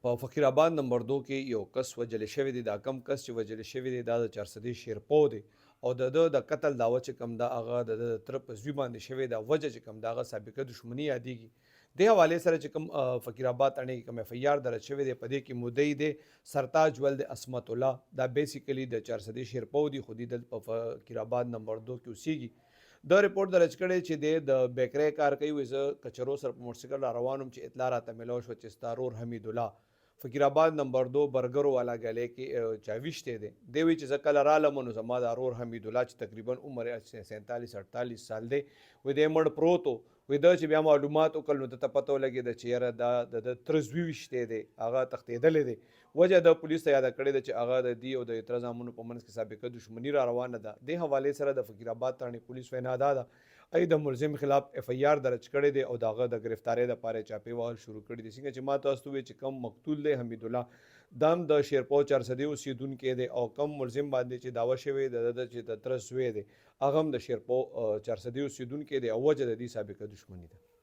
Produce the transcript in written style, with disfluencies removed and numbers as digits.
په فقیر آباد نمبر 2 کې یو کس وجل شوی دی. دا کم کس چې وجل شوی دی دا د 400 شیرپو دی او د قتل داوا چې کم دا هغه د تر په زوی باندې شوی دا وجه چې کم دا هغه سابقه دښمنی یادېږي. د حواله سره چې کم فقیر آباد تانه کې کم اف ای آر درج شوی دی په دې کې مدعی دی سرتاج ولد اسمت الله. دا بیسیکلی د 400 شیرپو دی خو د فقیر آباد نمبر 2 کې اوسېږي. د ریپورت درج کړي چې د بیکری کار کوي وزه کچرو سره په موټرسایکل روانم چې اطلاع راته ملو شو چې ستارور حمید الله فقیر آباد نمبر 2 برګرو والا غلې کې چاويشته دي دی وی چې زکل رالم نو زما د ارور حمید الله چې تقریبا عمر 47 48 سال دی و دې مړ پروتو و د چې بیا معلومات وکړ نو ته پته ولګي د چیرې د ترزوی وشته دی هغه تختیدل دی وجه د پولیس ته یاد کړی چې هغه د دی او د اعتراضامونو په منځ کې سابقه دښمنی را روانه ده. د حواله سره د فقیر آباد تانه پولیس وینا ده ای د ملزم خلاف اف ای آر درج کړی دی او داغه د گرفتاری د پاره چاپی وال شروع کړی دي. څنګه چې ما تاسو وی چې کم مقتول دی حمید الله دام د شیرپو 400 اوسیدونکو دی او کم ملزم باندې چې داوا شوی د چې د ترسوی دی هغه د شیرپو 400 اوسیدونکو دی او وجه د دې سابقه دښمنی ده.